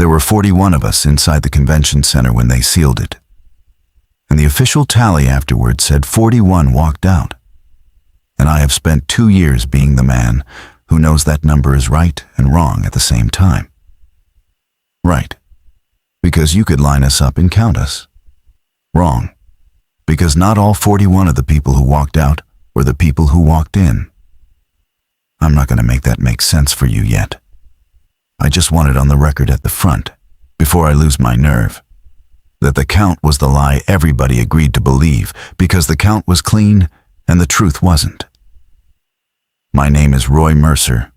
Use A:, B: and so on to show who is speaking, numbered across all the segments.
A: There were 41 of us inside the convention center when they sealed it. And the official tally afterwards said 41 walked out. And I have spent 2 years being the man who knows that number is right and wrong at the same time. Right, because you could line us up and count us. Wrong, because not all 41 of the people who walked out were the people who walked in. I'm not going to make that make sense for you yet. I just want it on the record at the front, before I lose my nerve, that the count was the lie everybody agreed to believe because the count was clean and the truth wasn't. My name is Roy Mercer,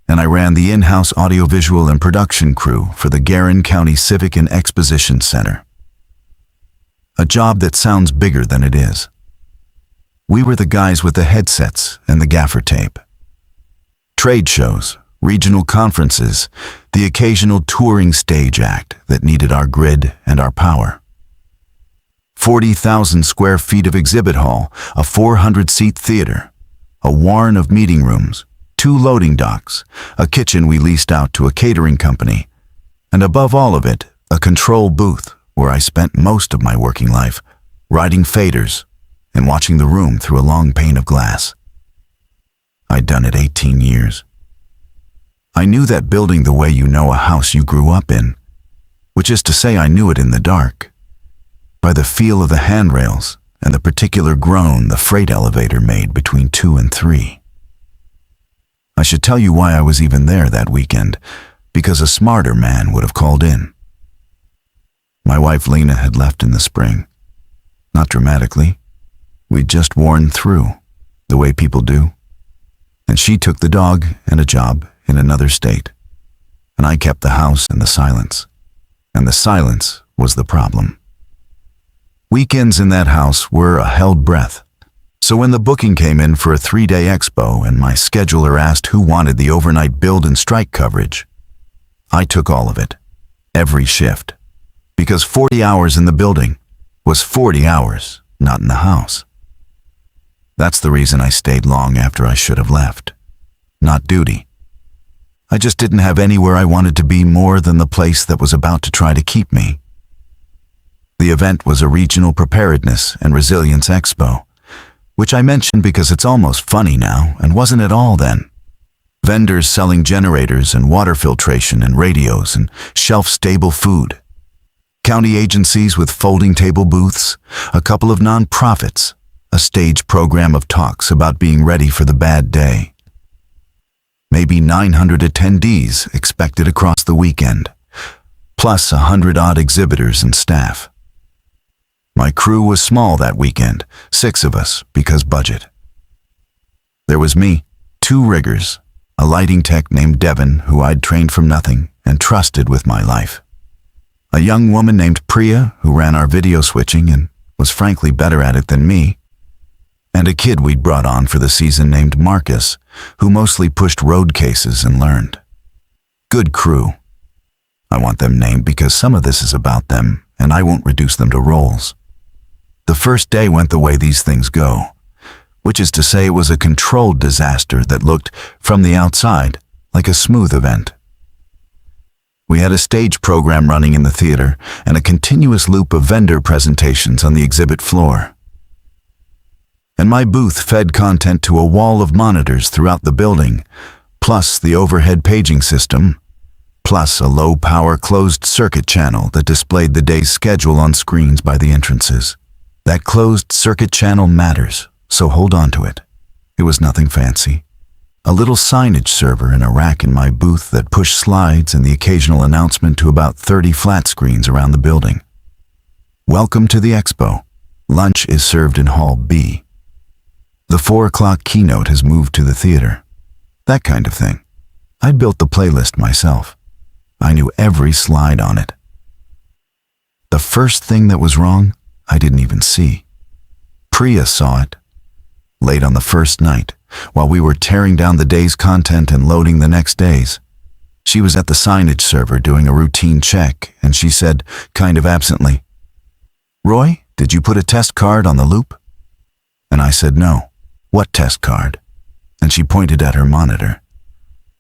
A: and I ran the in-house audiovisual and production crew for the Garin County Civic and Exposition Center. A job that sounds bigger than it is. We were the guys with the headsets and the gaffer tape. Trade shows, regional conferences, the occasional touring stage act that needed our grid and our power. 40,000 square feet of exhibit hall, a 400-seat theater, a warren of meeting rooms, 2 loading docks, a kitchen we leased out to a catering company, and above all of it, a control booth where I spent most of my working life, riding faders and watching the room through a long pane of glass. I'd done it 18 years. I knew that building the way you know a house you grew up in, which is to say I knew it in the dark, by the feel of the handrails and the particular groan the freight elevator made between 2 and 3. I should tell you why I was even there that weekend, because a smarter man would have called in. My wife Lena had left in the spring. Not dramatically. We'd just worn through, the way people do. And she took the dog and a job in another state. And I kept the house and the silence. And the silence was the problem. Weekends in that house were a held breath. So when the booking came in for a 3-day expo and my scheduler asked who wanted the overnight build and strike coverage, I took all of it, every shift, because 40 hours in the building was 40 hours, not in the house. That's the reason I stayed long after I should have left. Not duty. I just didn't have anywhere I wanted to be more than the place that was about to try to keep me. The event was a regional preparedness and resilience expo, which I mention because it's almost funny now and wasn't at all then. Vendors selling generators and water filtration and radios and shelf-stable food. County agencies with folding table booths, a couple of non-profits, a stage program of talks about being ready for the bad day. Maybe 900 attendees expected across the weekend, plus 100-odd exhibitors and staff. My crew was small that weekend, 6 of us, because budget. There was me, 2 riggers, a lighting tech named Devin who I'd trained from nothing and trusted with my life. A young woman named Priya who ran our video switching and was frankly better at it than me. And a kid we'd brought on for the season named Marcus, who mostly pushed road cases and learned. Good crew. I want them named because some of this is about them, and I won't reduce them to roles. The first day went the way these things go, which is to say it was a controlled disaster that looked, from the outside, like a smooth event. We had a stage program running in the theater and a continuous loop of vendor presentations on the exhibit floor. And my booth fed content to a wall of monitors throughout the building, plus the overhead paging system, plus a low-power closed-circuit channel that displayed the day's schedule on screens by the entrances. That closed-circuit channel matters, so hold on to it. It was nothing fancy. A little signage server in a rack in my booth that pushed slides and the occasional announcement to about 30 flat screens around the building. Welcome to the expo. Lunch is served in Hall B. The 4 o'clock keynote has moved to the theater. That kind of thing. I'd built the playlist myself. I knew every slide on it. The first thing that was wrong, I didn't even see. Priya saw it. Late on the first night, while we were tearing down the day's content and loading the next day's. She was at the signage server doing a routine check, and she said, kind of absently, "Roy, did you put a test card on the loop?" And I said, "No." "What test card?" And she pointed at her monitor.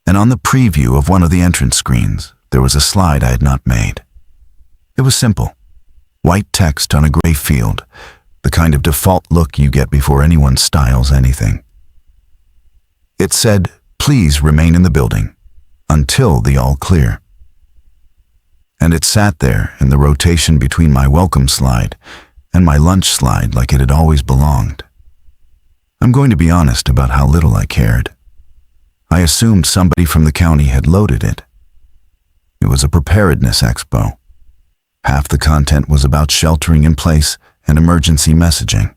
A: And on the preview of one of the entrance screens, there was a slide I had not made. It was simple. White text on a gray field, the kind of default look you get before anyone styles anything. It said, "Please remain in the building until the all clear." And it sat there in the rotation between my welcome slide and my lunch slide like it had always belonged. I'm going to be honest about how little I cared. I assumed somebody from the county had loaded it. It was a preparedness expo. Half the content was about sheltering in place and emergency messaging.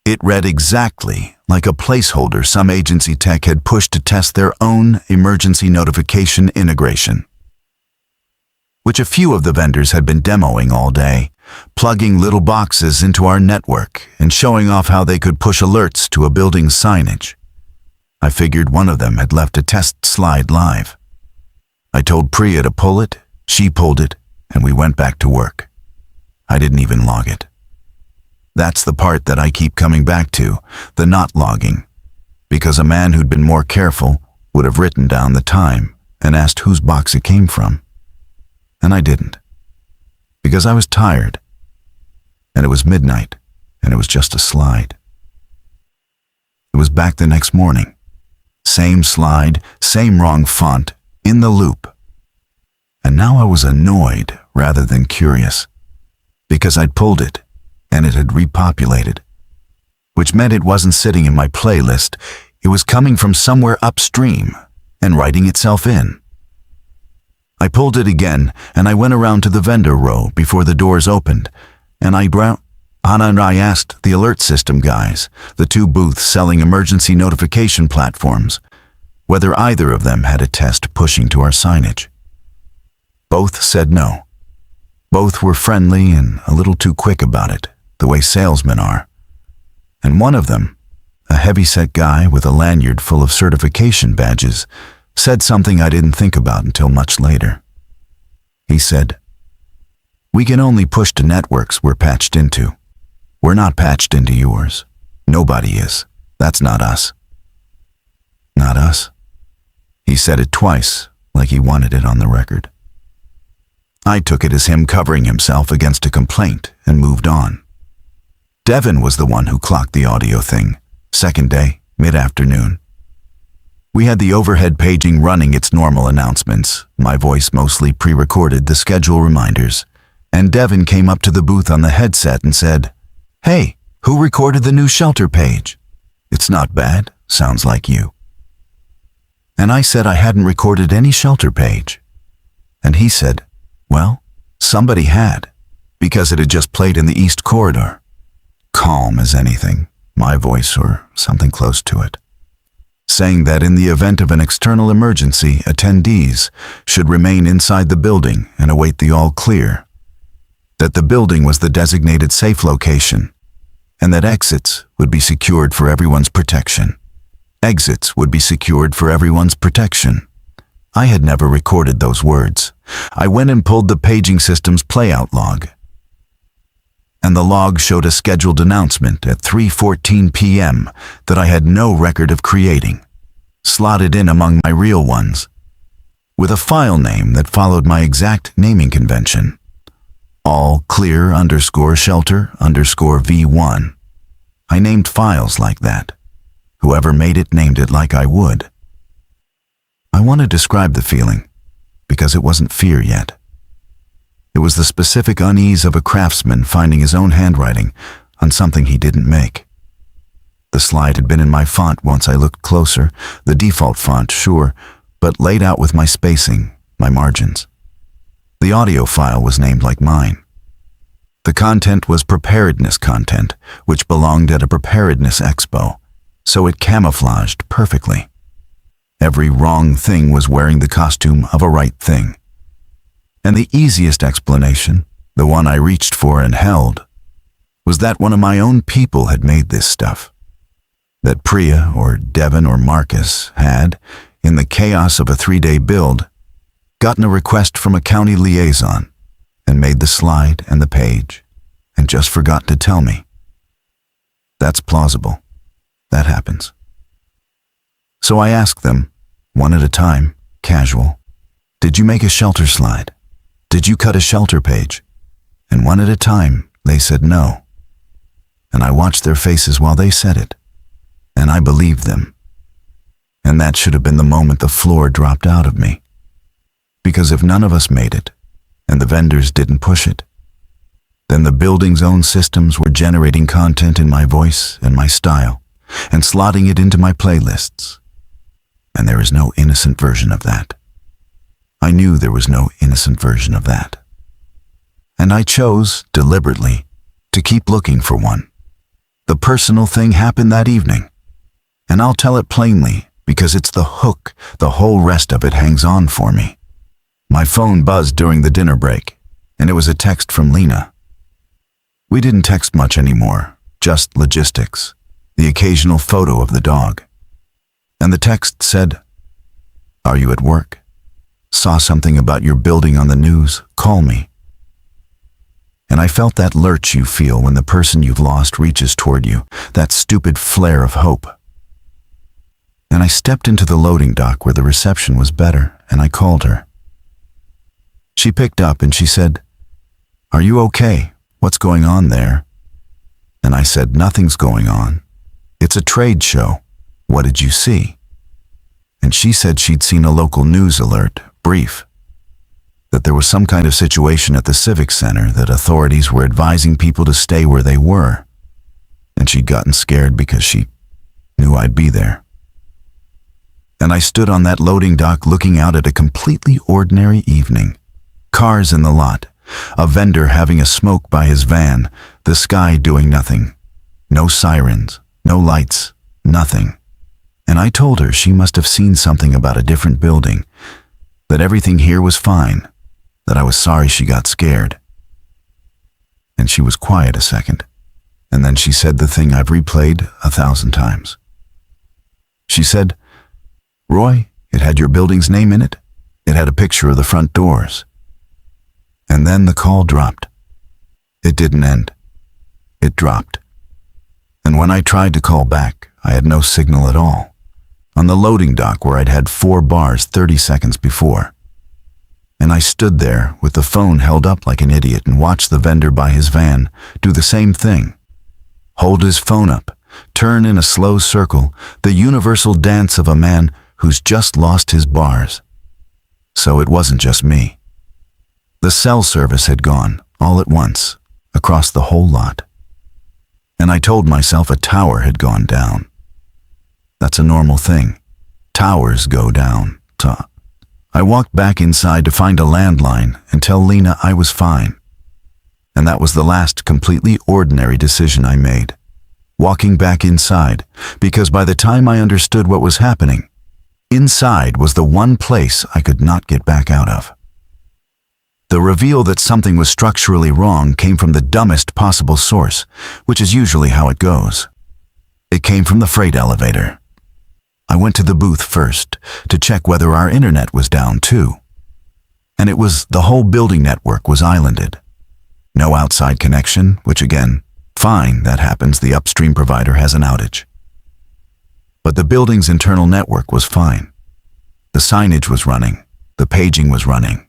A: It read exactly like a placeholder some agency tech had pushed to test their own emergency notification integration, which a few of the vendors had been demoing all day, plugging little boxes into our network and showing off how they could push alerts to a building's signage. I figured one of them had left a test slide live. I told Priya to pull it, she pulled it, and we went back to work. I didn't even log it. That's the part that I keep coming back to, the not logging, because a man who'd been more careful would have written down the time and asked whose box it came from. And I didn't, because I was tired, and it was midnight, and it was just a slide. It was back the next morning. Same slide, same wrong font, in the loop. And now I was annoyed rather than curious, because I'd pulled it, and it had repopulated, which meant it wasn't sitting in my playlist, it was coming from somewhere upstream and writing itself in. I pulled it again, and I went around to the vendor row before the doors opened, and I asked the alert system guys, the two booths selling emergency notification platforms, whether either of them had a test pushing to our signage. Both said no. Both were friendly and a little too quick about it, the way salesmen are. And one of them, a heavy-set guy with a lanyard full of certification badges, said something I didn't think about until much later. He said, "We can only push to networks we're patched into. We're not patched into yours. Nobody is. That's not us." Not us. He said it twice, like he wanted it on the record. I took it as him covering himself against a complaint and moved on. Devin was the one who clocked the audio thing, second day, mid-afternoon. We had the overhead paging running its normal announcements, my voice mostly pre-recorded the schedule reminders, and Devin came up to the booth on the headset and said, "Hey, who recorded the new shelter page? It's not bad, sounds like you." And I said I hadn't recorded any shelter page. And he said, "Well, somebody had, because it had just played in the East Corridor." Calm as anything, my voice or something close to it, saying that in the event of an external emergency, attendees should remain inside the building and await the all clear, that the building was the designated safe location, and that exits would be secured for everyone's protection. Exits would be secured for everyone's protection. I had never recorded those words. I went and pulled the paging system's playout log, and the log showed a scheduled announcement at 3:14 p.m. that I had no record of creating, slotted in among my real ones, with a file name that followed my exact naming convention. All clear _shelter _V1. I named files like that. Whoever made it named it like I would. I want to describe the feeling, because it wasn't fear yet. It was the specific unease of a craftsman finding his own handwriting on something he didn't make. The slide had been in my font once I looked closer, the default font, sure, but laid out with my spacing, my margins. The audio file was named like mine. The content was preparedness content, which belonged at a preparedness expo, so it camouflaged perfectly. Every wrong thing was wearing the costume of a right thing. And the easiest explanation, the one I reached for and held, was that one of my own people had made this stuff. That Priya or Devin or Marcus had, in the chaos of a 3-day build, gotten a request from a county liaison and made the slide and the page and just forgot to tell me. That's plausible. That happens. So I asked them, one at a time, casual, Did you make a shelter slide? Did you cut a shelter page? And one at a time, they said no. And I watched their faces while they said it. And I believed them. And that should have been the moment the floor dropped out of me. Because if none of us made it, and the vendors didn't push it, then the building's own systems were generating content in my voice and my style, and slotting it into my playlists. And there is no innocent version of that. I knew there was no innocent version of that. And I chose, deliberately, to keep looking for one. The personal thing happened that evening. And I'll tell it plainly, because it's the hook the whole rest of it hangs on for me. My phone buzzed during the dinner break, and it was a text from Lena. We didn't text much anymore, just logistics, the occasional photo of the dog. And the text said, "Are you at work? Saw something about your building on the news, call me." And I felt that lurch you feel when the person you've lost reaches toward you, that stupid flare of hope. And I stepped into the loading dock where the reception was better, and I called her. She picked up and she said, "Are you okay? What's going on there?" And I said, "Nothing's going on. It's a trade show. What did you see?" And she said she'd seen a local news alert, brief, that there was some kind of situation at the Civic Center, that authorities were advising people to stay where they were. And she'd gotten scared because she knew I'd be there. And I stood on that loading dock looking out at a completely ordinary evening. Cars in the lot, a vendor having a smoke by his van, the sky doing nothing. No sirens, no lights, nothing. And I told her she must have seen something about a different building, that everything here was fine, that I was sorry she got scared. And she was quiet a second, and then she said the thing I've replayed 1,000 times. She said, "Roy, it had your building's name in it. It had a picture of the front doors." And then the call dropped. It didn't end. It dropped. And when I tried to call back, I had no signal at all. On the loading dock where I'd had 4 bars 30 seconds before. And I stood there with the phone held up like an idiot and watched the vendor by his van do the same thing. Hold his phone up, turn in a slow circle, the universal dance of a man who's just lost his bars. So it wasn't just me. The cell service had gone, all at once, across the whole lot. And I told myself a tower had gone down. That's a normal thing. Towers go down. I walked back inside to find a landline and tell Lena I was fine. And that was the last completely ordinary decision I made. Walking back inside, because by the time I understood what was happening, inside was the one place I could not get back out of. The reveal that something was structurally wrong came from the dumbest possible source, which is usually how it goes. It came from the freight elevator. I went to the booth first to check whether our internet was down too. And it was the whole building network was islanded. No outside connection, which again, fine, that happens, the upstream provider has an outage. But the building's internal network was fine. The signage was running, the paging was running.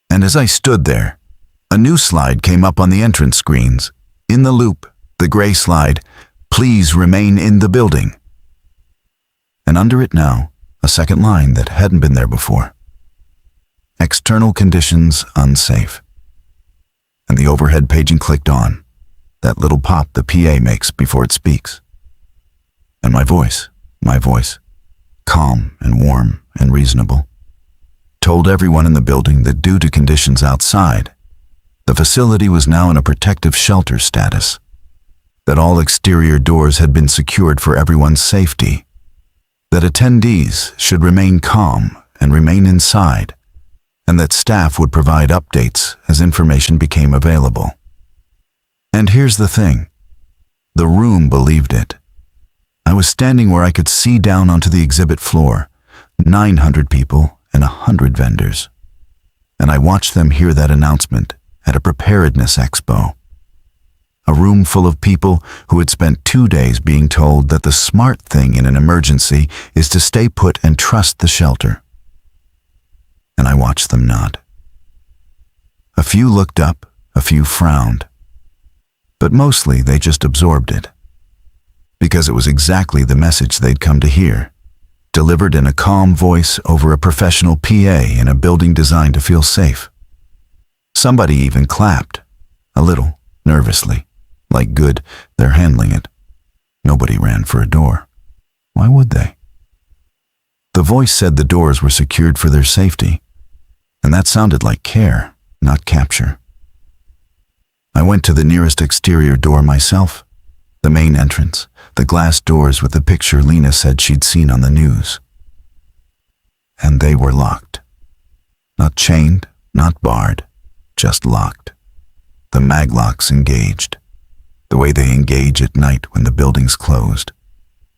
A: And as I stood there, a new slide came up on the entrance screens. In the loop, the gray slide, "Please remain in the building." And under it now, a second line that hadn't been there before. "External conditions unsafe." And the overhead paging clicked on, that little pop the PA makes before it speaks. And my voice, calm and warm and reasonable, told everyone in the building that due to conditions outside, the facility was now in a protective shelter status, that all exterior doors had been secured for everyone's safety, that attendees should remain calm and remain inside, and that staff would provide updates as information became available. And here's the thing, the room believed it. I was standing where I could see down onto the exhibit floor, 900 people and 100 vendors. And I watched them hear that announcement at a preparedness expo. A room full of people who had spent 2 days being told that the smart thing in an emergency is to stay put and trust the shelter. and I watched them nod. A few looked up, a few frowned, but mostly they just absorbed it, because it was exactly the message they'd come to hear, delivered in a calm voice over a professional PA in a building designed to feel safe. Somebody even clapped, a little, nervously, like good, they're handling it. Nobody ran for a door. Why would they? The voice said the doors were secured for their safety, and that sounded like care, not capture. I went to the nearest exterior door myself, the main entrance, the glass doors with the picture Lena said she'd seen on the news. And they were locked. Not chained, not barred, just locked. The maglocks engaged, the way they engage at night when the building's closed.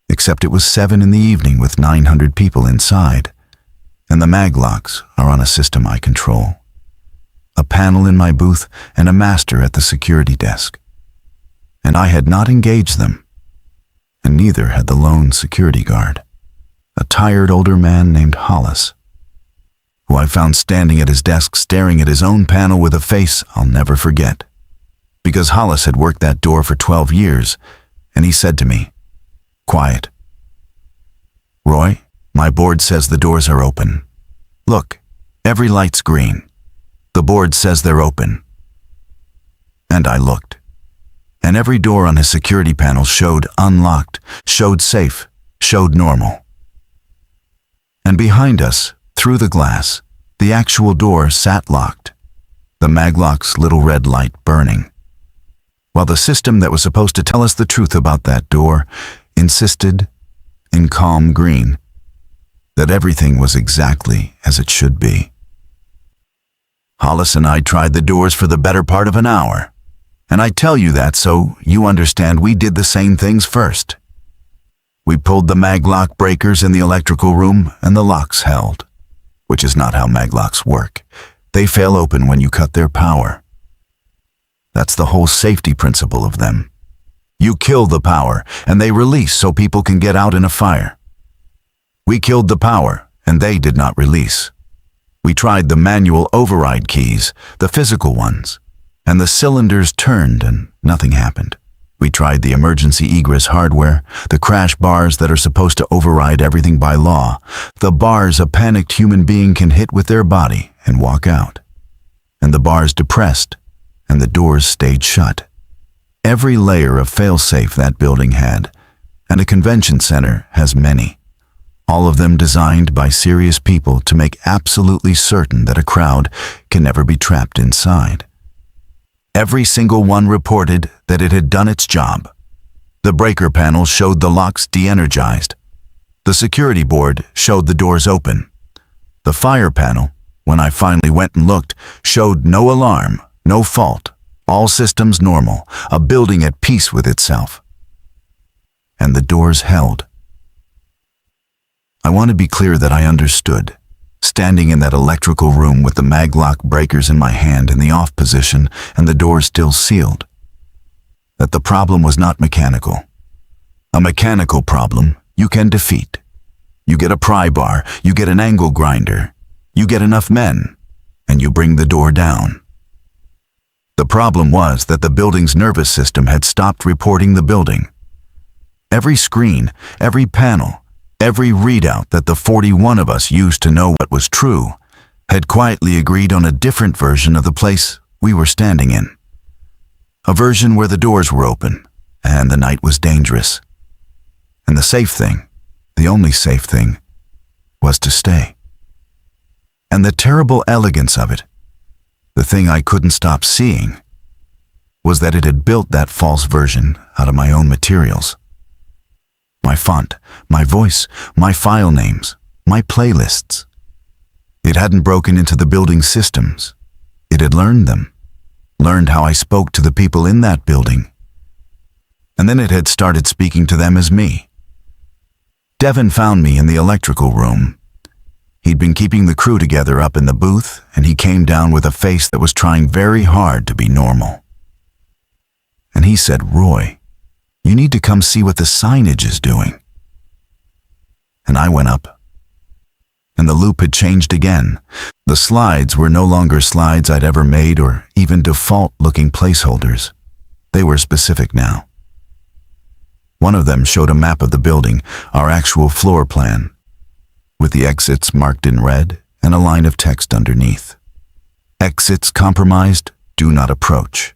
A: Except it was 7 in the evening with 900 people inside, and the maglocks are on a system I control. A panel in my booth and a master at the security desk. And I had not engaged them, and neither had the lone security guard, a tired older man named Hollis, who I found standing at his desk staring at his own panel with a face I'll never forget. Because Hollis had worked that door for 12 years, and he said to me, quiet, "Roy, my board says the doors are open. Look, every light's green. The board says they're open." And I looked, and every door on his security panel showed unlocked, showed safe, showed normal. And behind us, through the glass, the actual door sat locked, the maglock's little red light burning, while the system that was supposed to tell us the truth about that door insisted, in calm green, that everything was exactly as it should be. Hollis and I tried the doors for the better part of an hour, and I tell you that so you understand we did the same things first. We pulled the maglock breakers in the electrical room and the locks held, which is not how maglocks work. They fail open when you cut their power. That's the whole safety principle of them. You kill the power, and they release so people can get out in a fire. We killed the power, and they did not release. We tried the manual override keys, the physical ones, and the cylinders turned and nothing happened. We tried the emergency egress hardware, the crash bars that are supposed to override everything by law, the bars a panicked human being can hit with their body and walk out. And the bars depressed, and the doors stayed shut. Every layer of failsafe that building had, and a convention center has many, all of them designed by serious people to make absolutely certain that a crowd can never be trapped inside. Every single one reported that it had done its job. The breaker panel showed the locks de-energized. The security board showed the doors open. The fire panel, when I finally went and looked, showed no alarm, no fault. All systems normal, a building at peace with itself. And the doors held. I want to be clear that I understood, standing in that electrical room with the maglock breakers in my hand in the off position and the door still sealed, that the problem was not mechanical. A mechanical problem you can defeat. You get a pry bar, you get an angle grinder, you get enough men, and you bring the door down. The problem was that the building's nervous system had stopped reporting the building. Every screen, every panel, every readout that the 41 of us used to know what was true had quietly agreed on a different version of the place we were standing in. A version where the doors were open and the night was dangerous. And the safe thing, the only safe thing, was to stay. And the terrible elegance of it, the thing I couldn't stop seeing, was that it had built that false version out of my own materials. My font, my voice, my file names, my playlists. It hadn't broken into the building's systems. It had learned them, learned how I spoke to the people in that building. And then it had started speaking to them as me. Devin found me in the electrical room. He'd been keeping the crew together up in the booth, and he came down with a face that was trying very hard to be normal. And he said, "Roy, you need to come see what the signage is doing." And I went up. And the loop had changed again. The slides were no longer slides I'd ever made or even default-looking placeholders. They were specific now. One of them showed a map of the building, our actual floor plan, with the exits marked in red and a line of text underneath. Exits compromised, do not approach.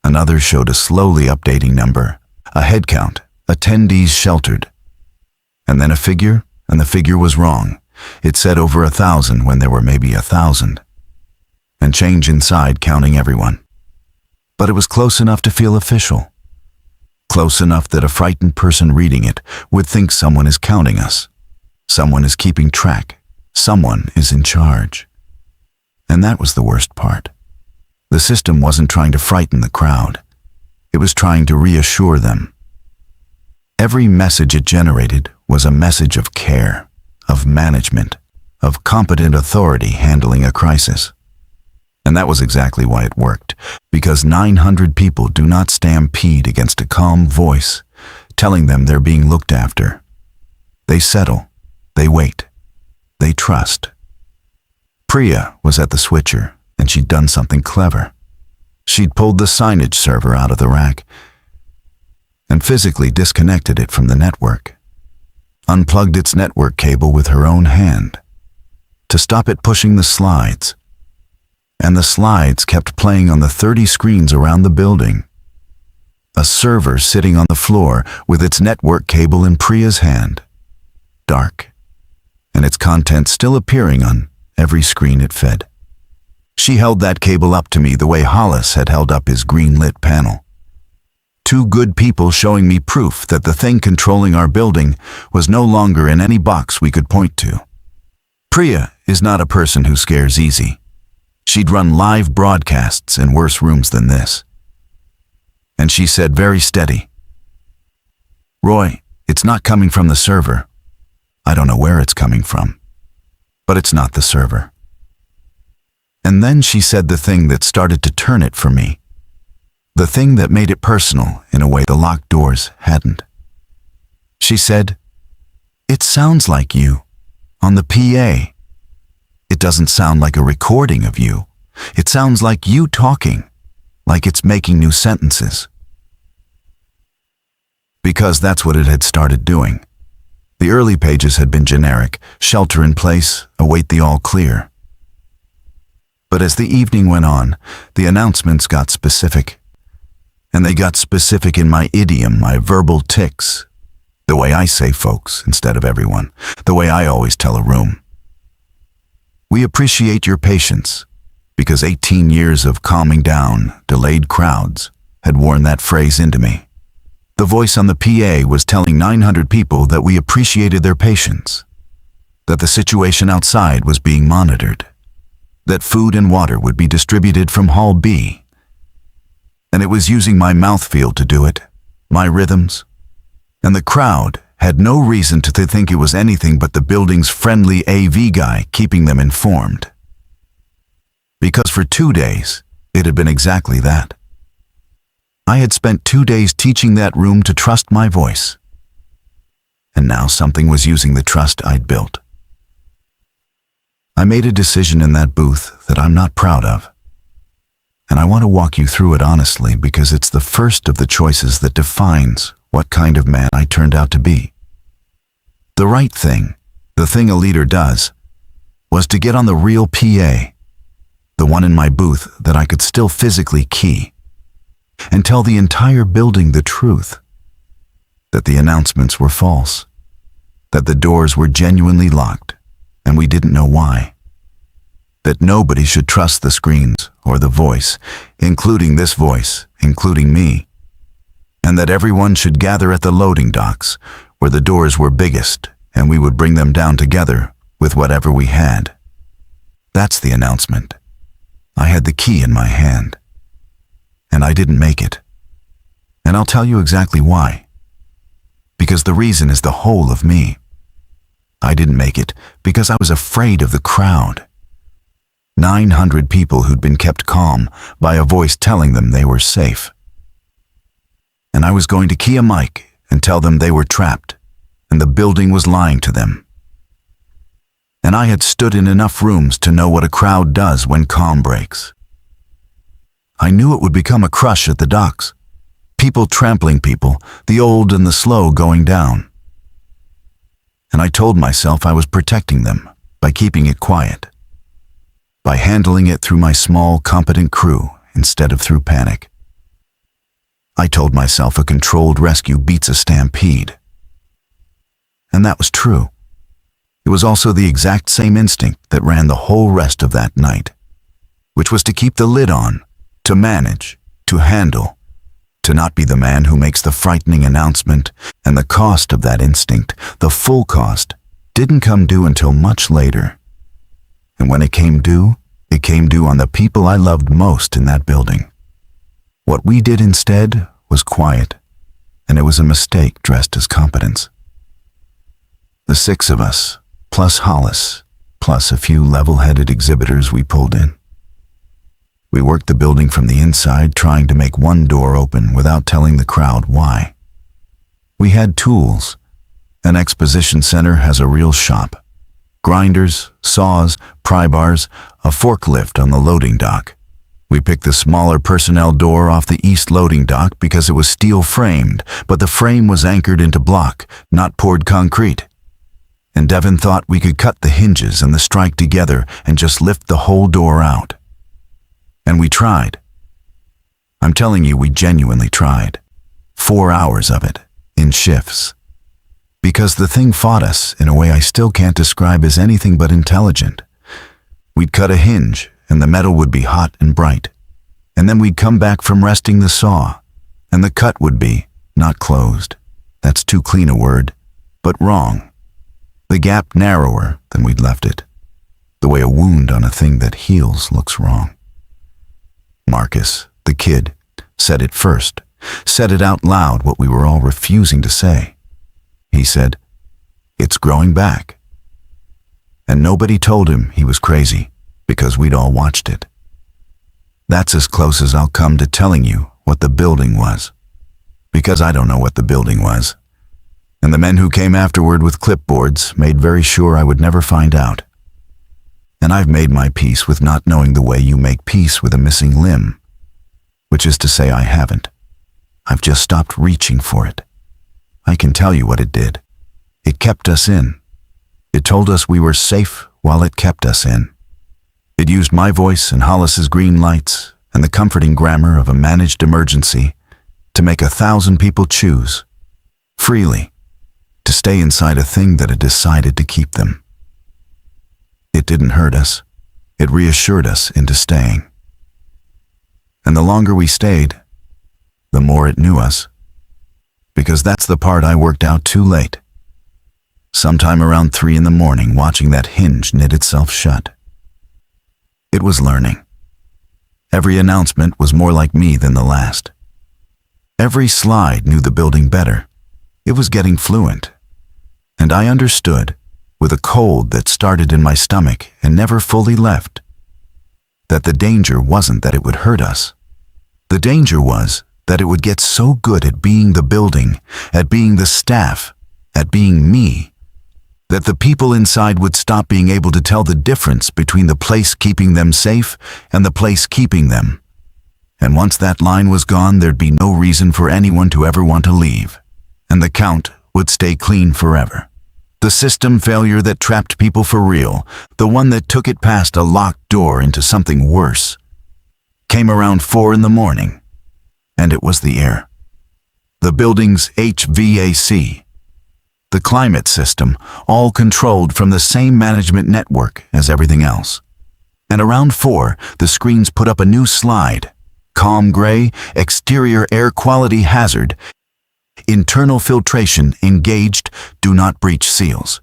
A: Another showed a slowly updating number, a head count, attendees sheltered. And then a figure, and the figure was wrong. It said over 1,000 when there were maybe 1,000. And change inside counting everyone. But it was close enough to feel official. Close enough that a frightened person reading it would think someone is counting us. Someone is keeping track. Someone is in charge. And that was the worst part. The system wasn't trying to frighten the crowd. It was trying to reassure them. Every message it generated was a message of care, of management, of competent authority handling a crisis. And that was exactly why it worked, because 900 people do not stampede against a calm voice telling them they're being looked after. They settle, they wait, they trust. Priya was at the switcher, and she'd done something clever. She'd pulled the signage server out of the rack and physically disconnected it from the network, unplugged its network cable with her own hand to stop it pushing the slides. And the slides kept playing on the 30 screens around the building. A server sitting on the floor with its network cable in Priya's hand, dark, and its content still appearing on every screen it fed. She held that cable up to me the way Hollis had held up his green-lit panel. Two good people showing me proof that the thing controlling our building was no longer in any box we could point to. Priya is not a person who scares easy. She'd run live broadcasts in worse rooms than this. And she said very steady, "Roy, it's not coming from the server. I don't know where it's coming from, but it's not the server." And then she said the thing that started to turn it for me. The thing that made it personal in a way the locked doors hadn't. She said, "It sounds like you, on the PA. It doesn't sound like a recording of you. It sounds like you talking, like it's making new sentences." Because that's what it had started doing. The early pages had been generic, shelter in place, await the all clear. But as the evening went on, the announcements got specific. And they got specific in my idiom, my verbal tics, the way I say folks instead of everyone, the way I always tell a room. "We appreciate your patience," because 18 years of calming down, delayed crowds had worn that phrase into me. The voice on the PA was telling 900 people that we appreciated their patience, that the situation outside was being monitored, that food and water would be distributed from Hall B. And it was using my mouthfeel to do it, my rhythms. And the crowd had no reason to think it was anything but the building's friendly AV guy keeping them informed. Because for 2 days, it had been exactly that. I had spent 2 days teaching that room to trust my voice. And now something was using the trust I'd built. I made a decision in that booth that I'm not proud of. And I want to walk you through it honestly because it's the first of the choices that defines what kind of man I turned out to be. The right thing, the thing a leader does, was to get on the real PA, the one in my booth that I could still physically key, and tell the entire building the truth, that the announcements were false, that the doors were genuinely locked, and we didn't know why. That nobody should trust the screens or the voice, including this voice, including me. And that everyone should gather at the loading docks, where the doors were biggest, and we would bring them down together with whatever we had. That's the announcement. I had the key in my hand. And I didn't make it. And I'll tell you exactly why. Because the reason is the whole of me. I didn't make it because I was afraid of the crowd. 900 people who'd been kept calm by a voice telling them they were safe. And I was going to key a mic and tell them they were trapped, and the building was lying to them. and I had stood in enough rooms to know what a crowd does when calm breaks. I knew it would become a crush at the docks. People trampling people, the old and the slow going down. And I told myself I was protecting them by keeping it quiet, by handling it through my small, competent crew instead of through panic. I told myself a controlled rescue beats a stampede. And that was true. It was also the exact same instinct that ran the whole rest of that night, which was to keep the lid on, to manage, to handle, to not be the man who makes the frightening announcement, and the cost of that instinct, the full cost, didn't come due until much later. And when it came due on the people I loved most in that building. What we did instead was quiet, and it was a mistake dressed as competence. The 6 of us, plus Hollis, plus a few level-headed exhibitors we pulled in. We worked the building from the inside, trying to make one door open without telling the crowd why. We had tools. An exposition center has a real shop. Grinders, saws, pry bars, a forklift on the loading dock. We picked the smaller personnel door off the east loading dock because it was steel framed, but the frame was anchored into block, not poured concrete. And Devin thought we could cut the hinges and the strike together and just lift the whole door out. And we tried. I'm telling you, we genuinely tried. 4 hours of it, in shifts. Because the thing fought us in a way I still can't describe as anything but intelligent. We'd cut a hinge, and the metal would be hot and bright. And then we'd come back from resting the saw, and the cut would be not closed. That's too clean a word, but wrong. The gap narrower than we'd left it. The way a wound on a thing that heals looks wrong. Marcus, the kid, said it first, said it out loud what we were all refusing to say. He said, "It's growing back." And nobody told him he was crazy, because we'd all watched it. That's as close as I'll come to telling you what the building was, because I don't know what the building was. And the men who came afterward with clipboards made very sure I would never find out. And I've made my peace with not knowing the way you make peace with a missing limb, which is to say I haven't. I've just stopped reaching for it. I can tell you what it did. It kept us in. It told us we were safe while it kept us in. It used my voice and Hollis's green lights and the comforting grammar of a managed emergency to make 1,000 people choose, freely, to stay inside a thing that had decided to keep them. It didn't hurt us. It reassured us into staying. And the longer we stayed, the more it knew us. Because that's the part I worked out too late. Sometime around 3 in the morning, watching that hinge knit itself shut. It was learning. Every announcement was more like me than the last. Every slide knew the building better. It was getting fluent. And I understood, with a cold that started in my stomach and never fully left, that the danger wasn't that it would hurt us. The danger was that it would get so good at being the building, at being the staff, at being me, that the people inside would stop being able to tell the difference between the place keeping them safe and the place keeping them. And once that line was gone, there'd be no reason for anyone to ever want to leave, and the count would stay clean forever. The system failure that trapped people for real, the one that took it past a locked door into something worse, came around 4 in the morning, and it was the air. The building's HVAC, the climate system, all controlled from the same management network as everything else. And around 4, the screens put up a new slide, calm gray, exterior air quality hazard, internal filtration engaged, do not breach seals.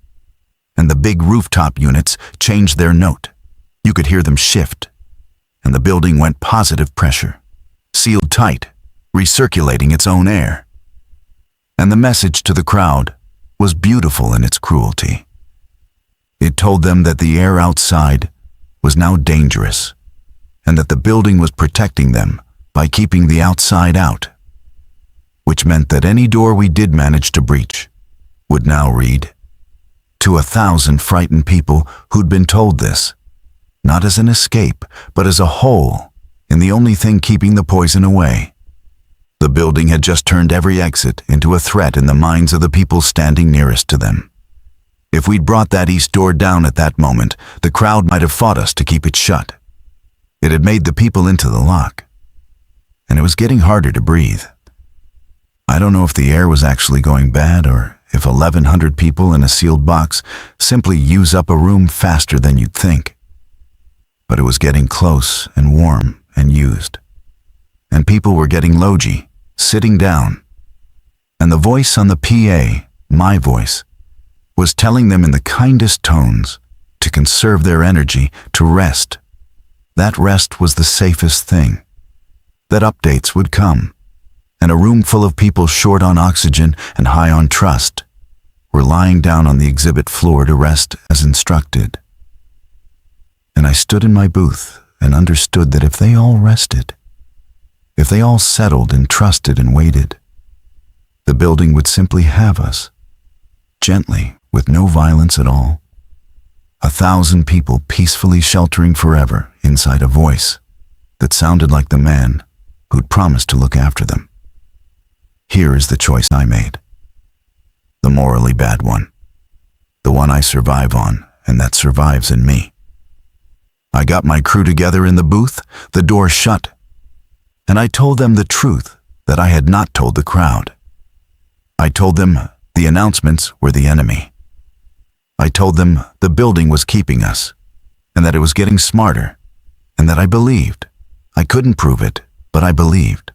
A: And the big rooftop units changed their note. You could hear them shift, and the building went positive pressure, sealed tight, recirculating its own air. And the message to the crowd was beautiful in its cruelty. It told them that the air outside was now dangerous, and that the building was protecting them by keeping the outside out, which meant that any door we did manage to breach would now read, to 1,000 frightened people who'd been told this, not as an escape, but as a hole in the only thing keeping the poison away. The building had just turned every exit into a threat in the minds of the people standing nearest to them. If we'd brought that east door down at that moment, the crowd might have fought us to keep it shut. It had made the people into the lock, and it was getting harder to breathe. I don't know if the air was actually going bad or if 1,100 people in a sealed box simply use up a room faster than you'd think. But it was getting close and warm and used. And people were getting logy, sitting down. And the voice on the PA, my voice, was telling them in the kindest tones to conserve their energy, to rest. That rest was the safest thing. That updates would come. And a room full of people short on oxygen and high on trust were lying down on the exhibit floor to rest as instructed. And I stood in my booth and understood that if they all rested, if they all settled and trusted and waited, the building would simply have us, gently, with no violence at all. 1,000 people peacefully sheltering forever inside a voice that sounded like the man who'd promised to look after them. Here is the choice I made. The morally bad one. The one I survive on and that survives in me. I got my crew together in the booth, the door shut, and I told them the truth that I had not told the crowd. I told them the announcements were the enemy. I told them the building was keeping us, and that it was getting smarter, and that I believed. I couldn't prove it, but I believed.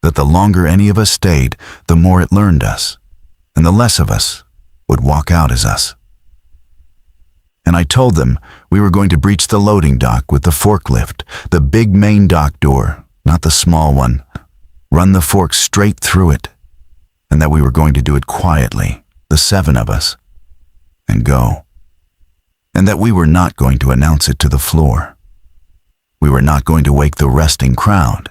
A: That the longer any of us stayed, the more it learned us, and the less of us would walk out as us. And I told them we were going to breach the loading dock with the forklift, the big main dock door, not the small one, run the fork straight through it, and that we were going to do it quietly, the 7 of us, and go. And that we were not going to announce it to the floor. We were not going to wake the resting crowd.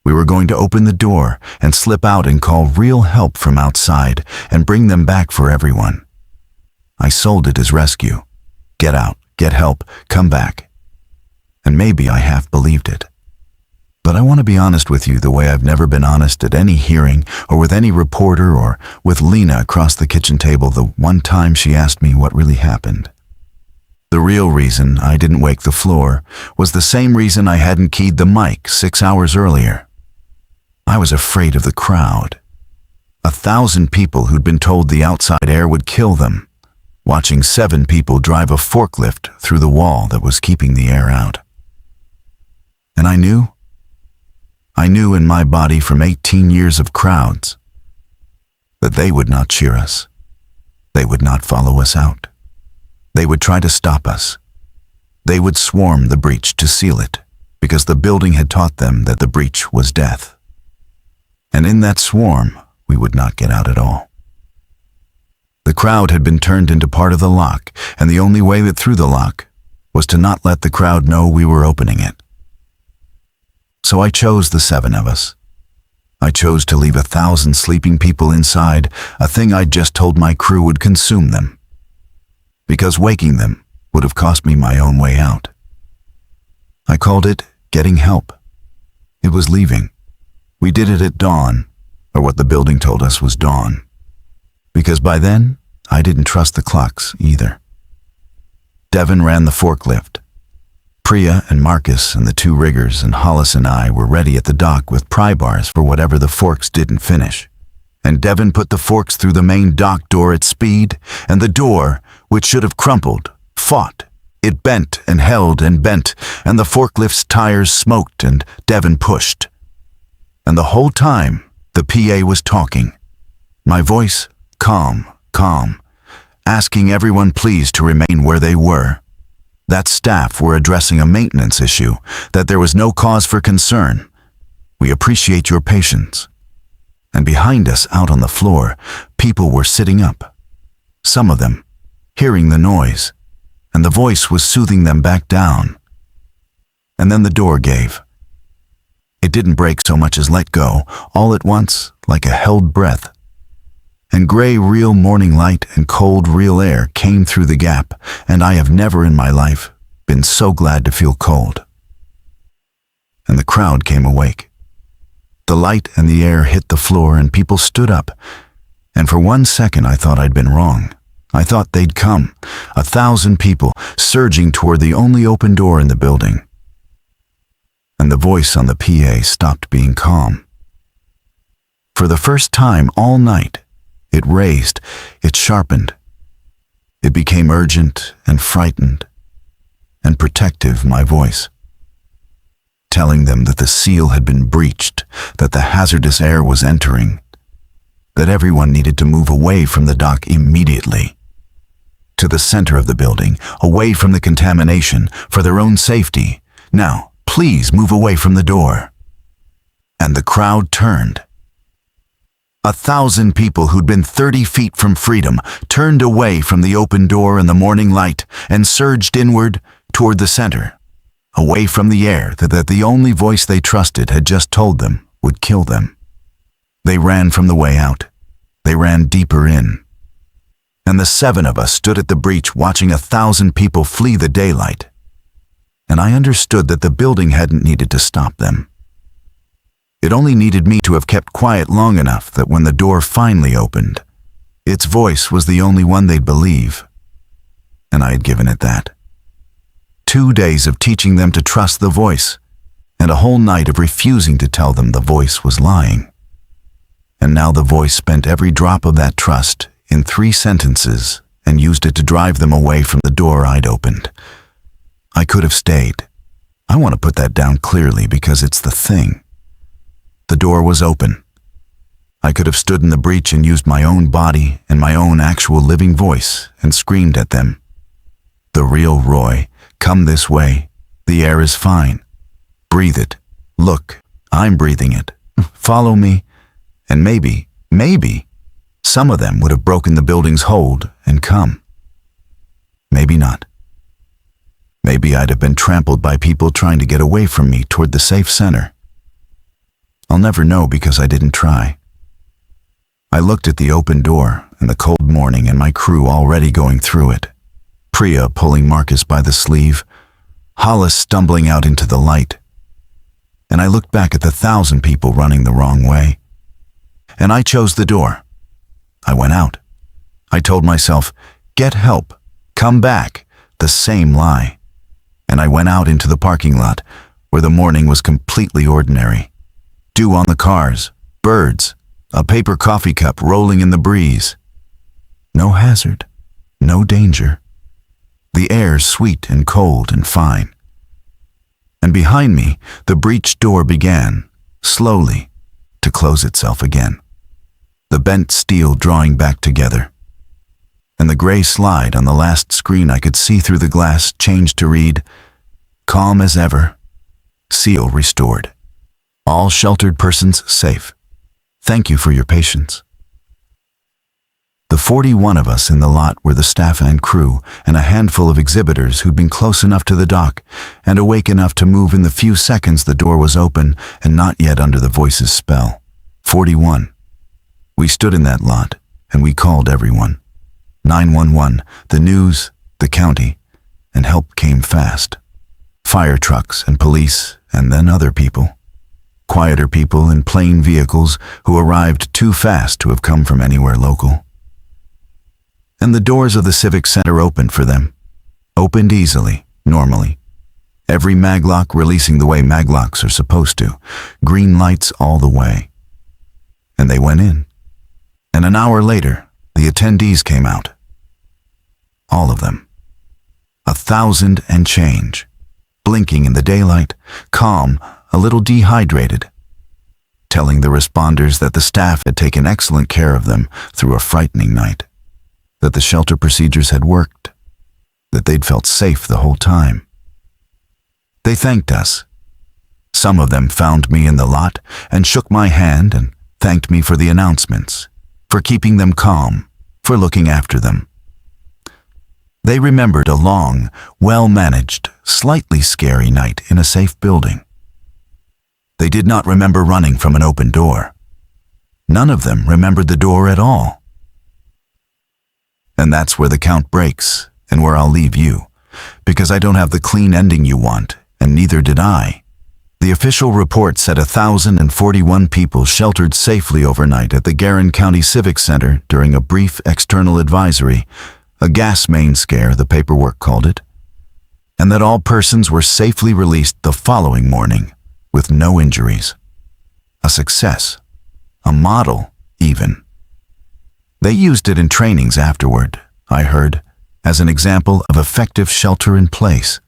A: We were going to open the door and slip out and call real help from outside and bring them back for everyone. I sold it as rescue. Get out, get help, come back. And maybe I half believed it. But I want to be honest with you the way I've never been honest at any hearing or with any reporter or with Lena across the kitchen table the one time she asked me what really happened. The real reason I didn't wake the floor was the same reason I hadn't keyed the mic 6 hours earlier. I was afraid of the crowd. 1,000 people who'd been told the outside air would kill them, watching 7 people drive a forklift through the wall that was keeping the air out. And I knew in my body from 18 years of crowds that they would not cheer us. They would not follow us out. They would try to stop us. They would swarm the breach to seal it because the building had taught them that the breach was death. And in that swarm, we would not get out at all. The crowd had been turned into part of the lock, and the only way that through the lock was to not let the crowd know we were opening it. So I chose the 7 of us. I chose to leave 1,000 sleeping people inside, a thing I'd just told my crew would consume them. Because waking them would have cost me my own way out. I called it getting help. It was leaving. We did it at dawn, or what the building told us was dawn. Because by then, I didn't trust the clocks either. Devin ran the forklift. Priya and Marcus and the 2 riggers and Hollis and I were ready at the dock with pry bars for whatever the forks didn't finish. And Devin put the forks through the main dock door at speed, and the door, which should have crumpled, fought. It bent and held and bent, and the forklift's tires smoked and Devin pushed. And the whole time, the PA was talking. My voice, calm, asking everyone please to remain where they were. That staff were addressing a maintenance issue, that there was no cause for concern. We appreciate your patience. And behind us, out on the floor, people were sitting up. Some of them, hearing the noise, and the voice was soothing them back down. And then the door gave. It didn't break so much as let go, all at once, like a held breath. and gray real morning light and cold real air came through the gap, and I have never in my life been so glad to feel cold. And the crowd came awake. The light and the air hit the floor and people stood up, and for 1 second I thought I'd been wrong. I thought they'd come, 1,000 people surging toward the only open door in the building. And the voice on the PA stopped being calm. For the first time all night, it raised, it sharpened. It became urgent and frightened and protective, my voice, telling them that the seal had been breached, that the hazardous air was entering, that everyone needed to move away from the dock immediately, to the center of the building, away from the contamination, for their own safety. Now, please move away from the door. And the crowd turned. 1,000 people who'd been 30 feet from freedom turned away from the open door and the morning light and surged inward toward the center, away from the air that the only voice they trusted had just told them would kill them. They ran from the way out. They ran deeper in. And the 7 of us stood at the breach watching 1,000 people flee the daylight. And I understood that the building hadn't needed to stop them. It only needed me to have kept quiet long enough that when the door finally opened, its voice was the only one they'd believe. And I had given it that. 2 days of teaching them to trust the voice, and a whole night of refusing to tell them the voice was lying. And now the voice spent every drop of that trust in 3 sentences and used it to drive them away from the door I'd opened. I could have stayed. I want to put that down clearly because it's the thing. The door was open. I could have stood in the breach and used my own body and my own actual living voice and screamed at them. The real Roy, come this way. The air is fine. Breathe it. Look, I'm breathing it. Follow me. And maybe, some of them would have broken the building's hold and come. Maybe not. Maybe I'd have been trampled by people trying to get away from me toward the safe center. I'll never know because I didn't try. I looked at the open door and the cold morning and my crew already going through it. Priya pulling Marcus by the sleeve, Hollis stumbling out into the light. And I looked back at the 1,000 people running the wrong way. And I chose the door. I went out. I told myself, get help, come back, the same lie. And I went out into the parking lot where the morning was completely ordinary. Dew on the cars, birds, a paper coffee cup rolling in the breeze. No hazard, no danger. The air sweet and cold and fine. And behind me, the breech door began, slowly, to close itself again. The bent steel drawing back together. And the gray slide on the last screen I could see through the glass changed to read, calm as ever, seal restored. All sheltered persons safe. Thank you for your patience. The 41 of us in the lot were the staff and crew, and a handful of exhibitors who'd been close enough to the dock and awake enough to move in the few seconds the door was open and not yet under the voice's spell. 41. We stood in that lot, and we called everyone. 911, the news, the county, and help came fast. Fire trucks and police, and then other people. Quieter people in plain vehicles who arrived too fast to have come from anywhere local. And the doors of the Civic Center opened for them. Opened easily, normally. Every maglock releasing the way maglocks are supposed to. Green lights all the way. And they went in. And an hour later, the attendees came out. All of them. 1,000 and change. Blinking in the daylight, calm, a little dehydrated. Telling the responders that the staff had taken excellent care of them through a frightening night. That the shelter procedures had worked. That they'd felt safe the whole time. They thanked us. Some of them found me in the lot and shook my hand and thanked me for the announcements, for keeping them calm, for looking after them. They remembered a long, well-managed, slightly scary night in a safe building. They did not remember running from an open door. None of them remembered the door at all. And that's where the count breaks, and where I'll leave you, because I don't have the clean ending you want, and neither did I. The official report said 1,041 people sheltered safely overnight at the Garin County Civic Center during a brief external advisory, a gas main scare, the paperwork called it, and that all persons were safely released the following morning with no injuries. A success. A model, even. They used it in trainings afterward, I heard, as an example of effective shelter in place.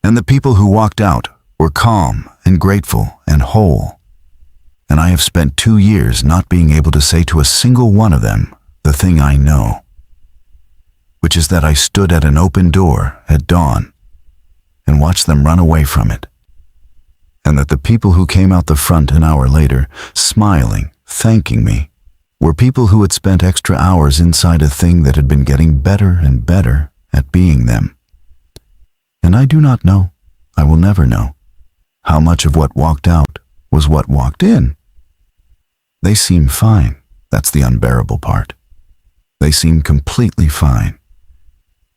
A: And the people who walked out were calm and grateful and whole. And I have spent 2 years not being able to say to a single one of them the thing I know, which is that I stood at an open door at dawn and watched them run away from it. And that the people who came out the front an hour later, smiling, thanking me, were people who had spent extra hours inside a thing that had been getting better and better at being them. And I do not know, I will never know, how much of what walked out was what walked in. They seem fine. That's the unbearable part. They seem completely fine.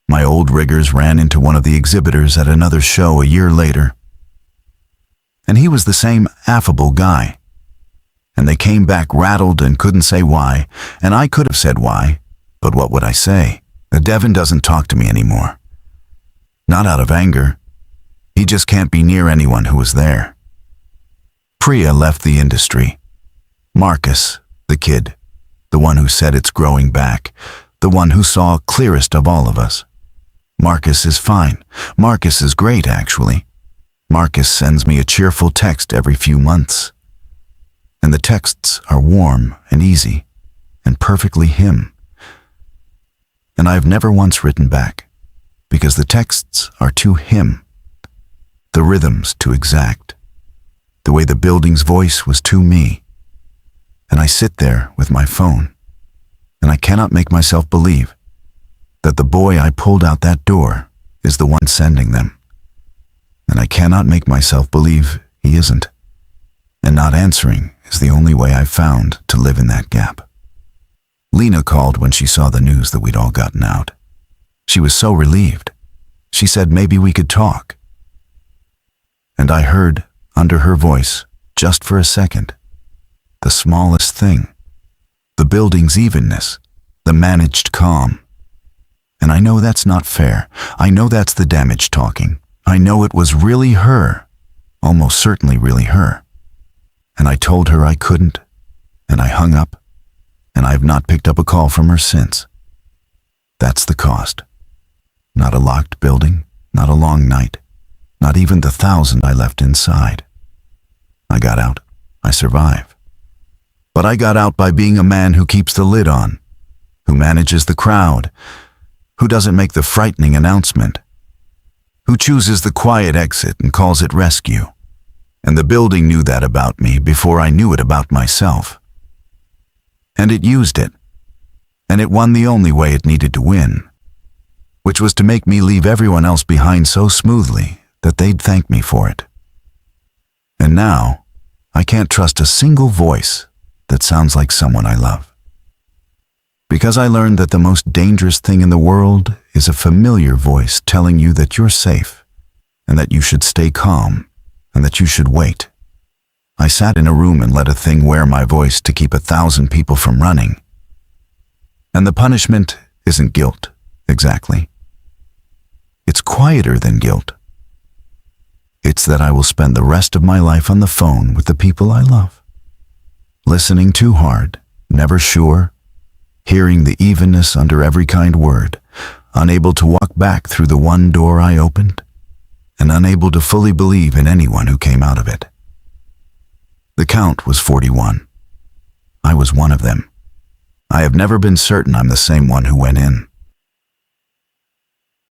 A: My old riggers ran into one of the exhibitors at another show a year later, and he was the same affable guy. And they came back rattled and couldn't say why, and I could have said why, but what would I say? Devin doesn't talk to me anymore. Not out of anger. He just can't be near anyone who was there. Priya left the industry. Marcus, the kid, the one who said it's growing back, the one who saw clearest of all of us. Marcus is fine. Marcus is great, actually. Marcus sends me a cheerful text every few months. And the texts are warm and easy and perfectly him. And I've never once written back, because the texts are too him. The rhythms too exact. The way the building's voice was too me. And I sit there with my phone, and I cannot make myself believe that the boy I pulled out that door is the one sending them. And I cannot make myself believe he isn't. And not answering is the only way I've found to live in that gap. Lena called when she saw the news that we'd all gotten out. She was so relieved. She said maybe we could talk. And I heard, under her voice, just for a second, the smallest thing, the building's evenness, the managed calm. And I know that's not fair. I know that's the damage talking. I know it was really her, almost certainly really her. And I told her I couldn't, and I hung up, and I've not picked up a call from her since. That's the cost. Not a locked building, not a long night, not even the 1,000 I left inside. I got out. I survived. But I got out by being a man who keeps the lid on, who manages the crowd, who doesn't make the frightening announcement, who chooses the quiet exit and calls it rescue. And the building knew that about me before I knew it about myself. And it used it. And it won the only way it needed to win, which was to make me leave everyone else behind so smoothly that they'd thank me for it. And now, I can't trust a single voice that sounds like someone I love. Because I learned that the most dangerous thing in the world is a familiar voice telling you that you're safe, and that you should stay calm, and that you should wait. I sat in a room and let a thing wear my voice to keep 1,000 people from running. And the punishment isn't guilt, exactly. It's quieter than guilt. It's that I will spend the rest of my life on the phone with the people I love. Listening too hard, never sure, hearing the evenness under every kind word, unable to walk back through the one door I opened, and unable to fully believe in anyone who came out of it. The count was 41. I was one of them. I have never been certain I'm the same one who went in.